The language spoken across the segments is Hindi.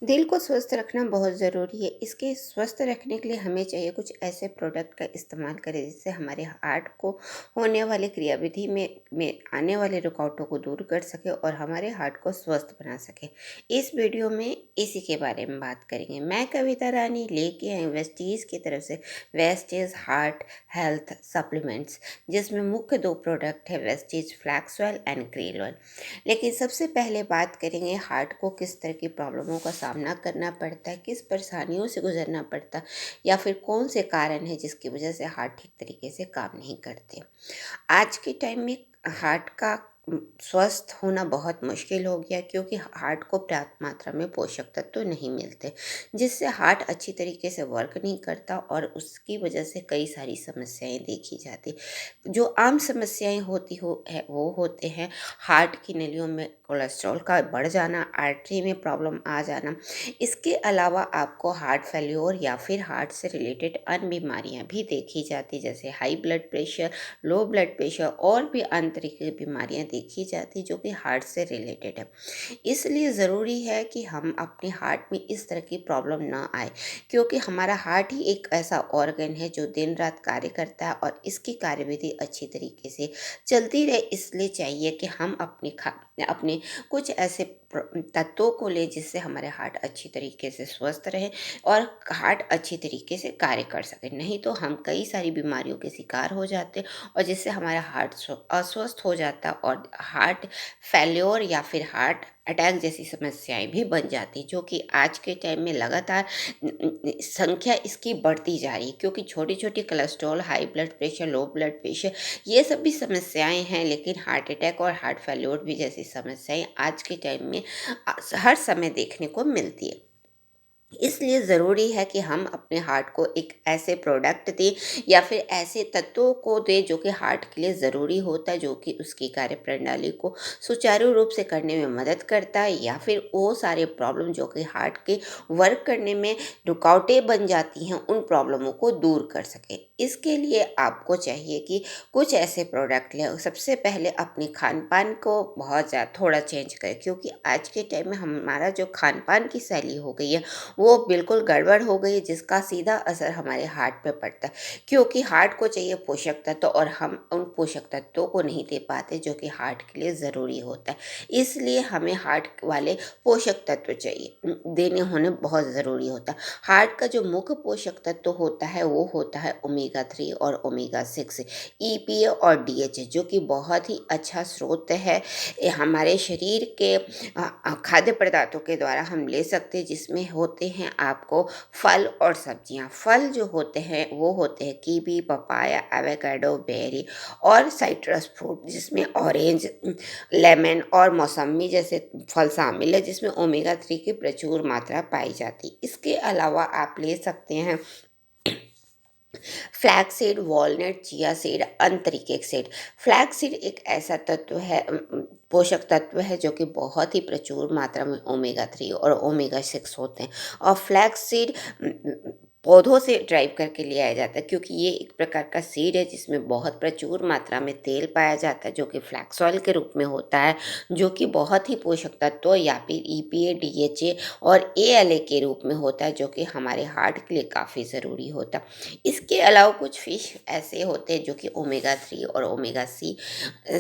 दिल को स्वस्थ रखना बहुत ज़रूरी है। इसके स्वस्थ रखने के लिए हमें चाहिए कुछ ऐसे प्रोडक्ट का इस्तेमाल करें जिससे हमारे हार्ट को होने वाली क्रियाविधि में आने वाले रुकावटों को दूर कर सके और हमारे हार्ट को स्वस्थ बना सके। इस वीडियो में इसी के बारे में बात करेंगे। मैं कविता रानी लेके आई वेस्टीज़ की तरफ से वेस्टीज़ हार्ट हेल्थ सप्लीमेंट्स, जिसमें मुख्य दो प्रोडक्ट है वेस्टीज़ flax oil and krill oil. लेकिन सबसे पहले बात करेंगे हार्ट को किस तरह की प्रॉब्लमों का सामना करना पड़ता है, किस परेशानियों से गुजरना पड़ता है या फिर कौन से कारण हैं जिसकी वजह से हार्ट ठीक तरीके से काम नहीं करते। आज के टाइम में हार्ट का स्वस्थ होना बहुत मुश्किल हो गया क्योंकि हार्ट को पर्याप्त मात्रा में पोषक तत्व तो नहीं मिलते, जिससे हार्ट अच्छी तरीके से वर्क नहीं करता और उसकी वजह से कई सारी समस्याएं देखी जाती। जो आम समस्याएं होती हो है वो होते हैं हार्ट की नलियों में कोलेस्ट्रॉल का बढ़ जाना, आर्टरी में प्रॉब्लम आ जाना। इसके अलावा आपको हार्ट फेल्योर या फिर हार्ट से रिलेटेड अन्य बीमारियां भी देखी जाती, जैसे high blood pressure, low blood pressure और भी अन्य तरह की बीमारियां देखी जाती जो कि हार्ट से रिलेटेड है। इसलिए ज़रूरी है कि हम अपने हार्ट में इस तरह की प्रॉब्लम ना आए, क्योंकि हमारा हार्ट ही एक ऐसा ऑर्गन है जो दिन रात कार्य करता है और इसकी कार्यविधि अच्छी तरीके से चलती रहे। इसलिए चाहिए कि हम अपने कुछ ऐसे तत्वों को लें जिससे हमारे हार्ट अच्छी तरीके से स्वस्थ रहे और हार्ट अच्छी तरीके से कार्य कर सके। नहीं तो हम कई सारी बीमारियों के शिकार हो जाते और जिससे हमारा हार्ट अस्वस्थ हो जाता और हार्ट फेल्योर या फिर हार्ट अटैक जैसी समस्याएं भी बन जाती, जो कि आज के टाइम में लगातार संख्या इसकी बढ़ती जा रही है, क्योंकि छोटी छोटी cholesterol, high blood pressure, low blood pressure, ये सब भी समस्याएं हैं। लेकिन हार्ट अटैक और हार्ट फेल्योर भी जैसी समस्याएं आज के टाइम में हर समय देखने को मिलती है। इसलिए ज़रूरी है कि हम अपने हार्ट को एक ऐसे प्रोडक्ट दें या फिर ऐसे तत्वों को दें जो कि हार्ट के लिए ज़रूरी होता है, जो कि उसकी कार्यप्रणाली को सुचारू रूप से करने में मदद करता है, या फिर वो सारे प्रॉब्लम जो कि हार्ट के वर्क करने में रुकावटें बन जाती हैं उन प्रॉब्लमों को दूर कर सके। इसके लिए आपको चाहिए कि कुछ ऐसे प्रोडक्ट लें। सबसे पहले अपने खान पान को बहुत ज़्यादा थोड़ा चेंज करें, क्योंकि आज के टाइम में हमारा जो खान पान की शैली हो गई है वो बिल्कुल गड़बड़ हो गई है, जिसका सीधा असर हमारे हार्ट पे पड़ता है। क्योंकि हार्ट को चाहिए पोषक तत्व और हम उन पोषक तत्वों को नहीं दे पाते जो कि हार्ट के लिए ज़रूरी होता है। इसलिए हमें हार्ट वाले पोषक तत्व चाहिए देने होने बहुत ज़रूरी होता है। हार्ट का जो मुख्य पोषक तत्व होता है वो होता है ओमेगा 3 और ओमेगा 6, EPA और DHA, जो कि बहुत ही अच्छा स्रोत है। ये हमारे शरीर के खाद्य पदार्थों के द्वारा हम ले सकते हैं, जिसमें होते हैं आपको फल और सब्जियां। फल जो होते हैं वो होते हैं कीवी, पपाया, एवोकाडो, बेरी और साइट्रस फ्रूट, जिसमें ऑरेंज, लेमन और मौसमी जैसे फल शामिल है, जिसमें ओमेगा 3 की प्रचुर मात्रा पाई जाती। इसके अलावा आप ले सकते हैं flax seed, walnut, chia seed, अन्य तरीके के सीड। फ्लैक्स सीड एक ऐसा तत्व है, पोषक तत्व है जो कि बहुत ही प्रचुर मात्रा में ओमेगा 3 और ओमेगा 6 होते हैं। और फ्लैक्स सीड पौधों से ड्राइव करके ले आया जाता है, क्योंकि ये एक प्रकार का सीड है जिसमें बहुत प्रचुर मात्रा में तेल पाया जाता है जो कि फ्लैक्स ऑयल के रूप में होता है, जो कि बहुत ही पोषक तत्व या फिर EPA, DHA और ALA के रूप में होता है, जो कि हमारे हार्ट के लिए काफ़ी ज़रूरी होता है। इसके अलावा कुछ फिश ऐसे होते हैं जो कि ओमेगा 3 और ओमेगा सी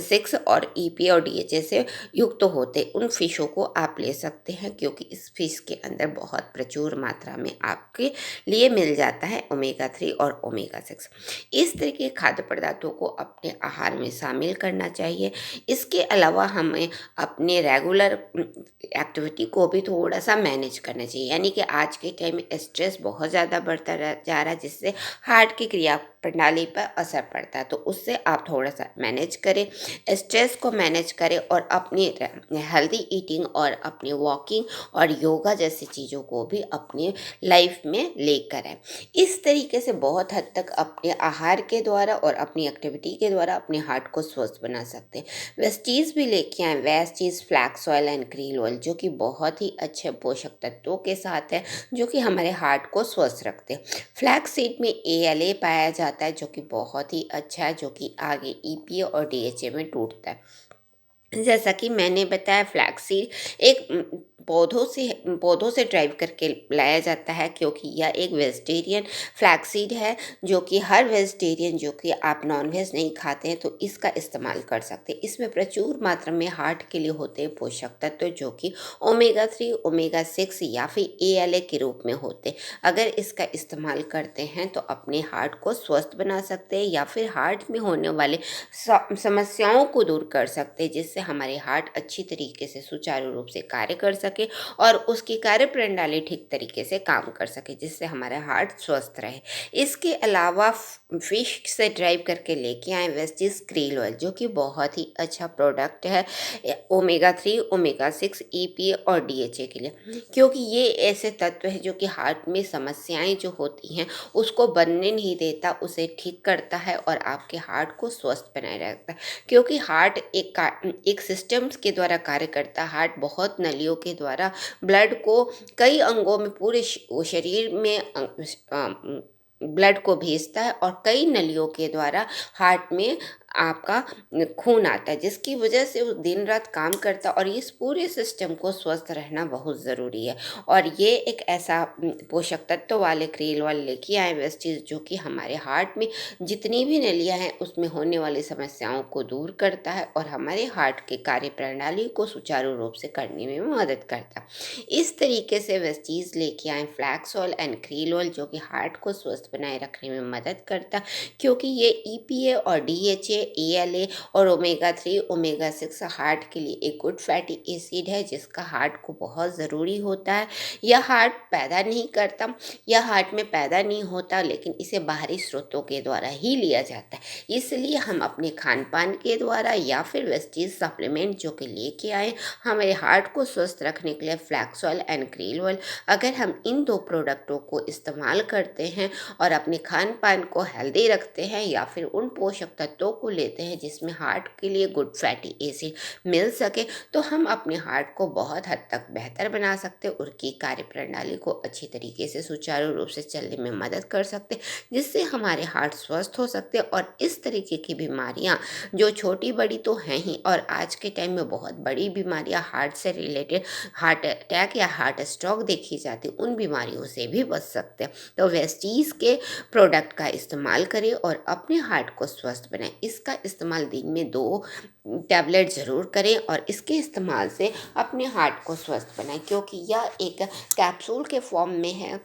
6 और EPA और DHA से युक्त होते हैं। उन फिशों को आप ले सकते हैं, क्योंकि इस फिश के अंदर बहुत प्रचुर मात्रा में आपके लिए मिल जाता है ओमेगा 3 और ओमेगा 6। इस तरह के खाद्य पदार्थों को अपने आहार में शामिल करना चाहिए। इसके अलावा हमें अपने रेगुलर एक्टिविटी को भी थोड़ा सा मैनेज करना चाहिए। यानी कि आज के टाइम में स्ट्रेस बहुत ज़्यादा बढ़ता जा रहा है, जिससे हार्ट की क्रिया प्रणाली पर असर पड़ता है। तो उससे आप थोड़ा सा मैनेज करें, स्ट्रेस को मैनेज करें और अपनी हेल्दी ईटिंग और अपनी वॉकिंग और योगा जैसी चीज़ों को भी अपनी लाइफ में लेकर आए। इस तरीके से बहुत हद तक अपने आहार के द्वारा और अपनी एक्टिविटी के द्वारा अपने हार्ट को स्वस्थ बना सकते हैं। वेस्टीज़ भी लेके आए, वेस्टीज़ flax oil and krill oil, जो कि बहुत ही अच्छे पोषक तत्वों के साथ है, जो कि हमारे हार्ट को स्वस्थ रखते हैं। फ्लैक्स सीड में ALA पाया जाता है जो कि बहुत ही अच्छा है, जो कि आगे EPA और DHA में टूटता है। जैसा कि मैंने बताया, फ्लैक्स सीड एक पौधों से ड्राइव करके लाया जाता है, क्योंकि यह एक वेजिटेरियन फ्लैक्सीड है, जो कि हर वेजिटेरियन जो कि आप नॉनवेज नहीं खाते हैं तो इसका इस्तेमाल कर सकते हैं। इसमें प्रचुर मात्रा में हार्ट के लिए होते हैं पोषक तत्व, जो कि ओमेगा 3, ओमेगा 6 या फिर ALA के रूप में होते हैं। अगर इसका इस्तेमाल करते हैं तो अपने हार्ट को स्वस्थ बना सकते हैं, या फिर हार्ट में होने वाले समस्याओं को दूर कर सकते हैं, जिससे हमारे हार्ट अच्छी तरीके से सुचारू रूप से कार्य कर सके और उसकी कार्य प्रणाली ठीक तरीके से काम कर सके, जिससे हमारा हार्ट स्वस्थ रहे। इसके अलावा फिश से ड्राइव करके लेके आए वेस्टिज क्रील ऑयल, जो कि बहुत ही अच्छा प्रोडक्ट है ओमेगा 3, ओमेगा 6, EPA और DHA के लिए, क्योंकि ये ऐसे तत्व है जो कि हार्ट में समस्याएं जो होती हैं उसको बनने नहीं देता, उसे ठीक करता है और आपके हार्ट को स्वस्थ बनाए रखता है। क्योंकि हार्ट एक सिस्टम्स के द्वारा कार्य करता है। हार्ट बहुत नलियों के द्वारा ब्लड को कई अंगों में पूरे शरीर में ब्लड को भेजता है, और कई नलियों के द्वारा हार्ट में आपका खून आता है, जिसकी वजह से वो दिन रात काम करता है, और इस पूरे सिस्टम को स्वस्थ रहना बहुत ज़रूरी है। और ये एक ऐसा पोषक तत्व वाले क्रील ऑयल लेके आए वेस्टीज, जो कि हमारे हार्ट में जितनी भी नलियाँ हैं उसमें होने वाली समस्याओं को दूर करता है और हमारे हार्ट के कार्य प्रणाली को सुचारू रूप से करने में मदद करता है। इस तरीके से वेस्टीज लेके आए flax oil and krill oil, जो कि हार्ट को स्वस्थ बनाए रखने में मदद करता है, क्योंकि ये EPA और DHA, ALA और ओमेगा 3, ओमेगा 6 हार्ट के लिए एक गुड फैटी एसिड है, जिसका हार्ट को बहुत ज़रूरी होता है। यह हार्ट पैदा नहीं करता, यह हार्ट में पैदा नहीं होता, लेकिन इसे बाहरी स्रोतों के द्वारा ही लिया जाता है। इसलिए हम अपने खान पान के द्वारा या फिर वेस्टीज सप्लीमेंट जो कि लेके आए हमारे हार्ट को स्वस्थ रखने के लिए flax oil and krill oil, अगर हम इन 2 प्रोडक्टों को इस्तेमाल करते हैं और अपने खान पान को हेल्दी रखते हैं, या फिर उन पोषक तत्वों को लेते हैं जिसमें हार्ट के लिए गुड फैटी एसिड मिल सके, तो हम अपने हार्ट को बहुत हद तक बेहतर बना सकते हैं, उनकी कार्य प्रणाली को अच्छी तरीके से सुचारू रूप से चलने में मदद कर सकते, जिससे हमारे हार्ट स्वस्थ हो सकते। और इस तरीके की बीमारियां जो छोटी बड़ी तो हैं ही, और आज के टाइम में बहुत बड़ी बीमारियां हार्ट से रिलेटेड, हार्ट अटैक या हार्ट स्ट्रोक देखी जाती, उन बीमारियों से भी बच सकते हैं। तो वेस्टीज के प्रोडक्ट का इस्तेमाल करें और अपने हार्ट को स्वस्थ बनाएं। इसका इस्तेमाल दिन में 2 टैबलेट ज़रूर करें, और इसके इस्तेमाल से अपने हार्ट को स्वस्थ बनाएं, क्योंकि यह एक कैप्सूल के फॉर्म में है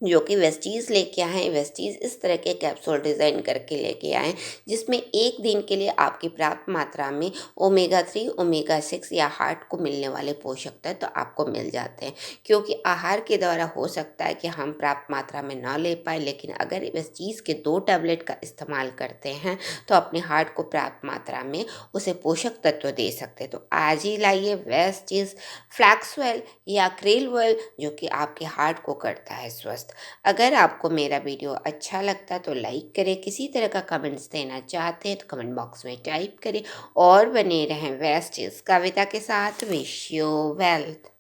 जो कि वेस्टीज़ लेके आए हैं। वेस्टीज़ इस तरह के कैप्सूल डिज़ाइन करके लेके आए हैं, जिसमें एक दिन के लिए आपकी पर्याप्त मात्रा में ओमेगा 3, ओमेगा 6 या हार्ट को मिलने वाले पोषक तत्व तो आपको मिल जाते हैं। क्योंकि आहार के द्वारा हो सकता है कि हम पर्याप्त मात्रा में ना ले पाए, लेकिन अगर वेस्टीज़ के 2 टैबलेट का इस्तेमाल करते हैं तो अपने हार्ट को पर्याप्त मात्रा में उसे पोषक तत्व दे सकते हैं। तो आज ही लाइए वेस्टीज़ फ्लैक्स ऑयल या क्रेल ऑयल, जो कि आपके हार्ट को करता है स्वस्थ। अगर आपको मेरा वीडियो अच्छा लगता तो लाइक करें, किसी तरह का कमेंट्स देना चाहते हैं तो कमेंट बॉक्स में टाइप करें, और बने रहें वेस्टीज कविता के साथ। Wish you wealth.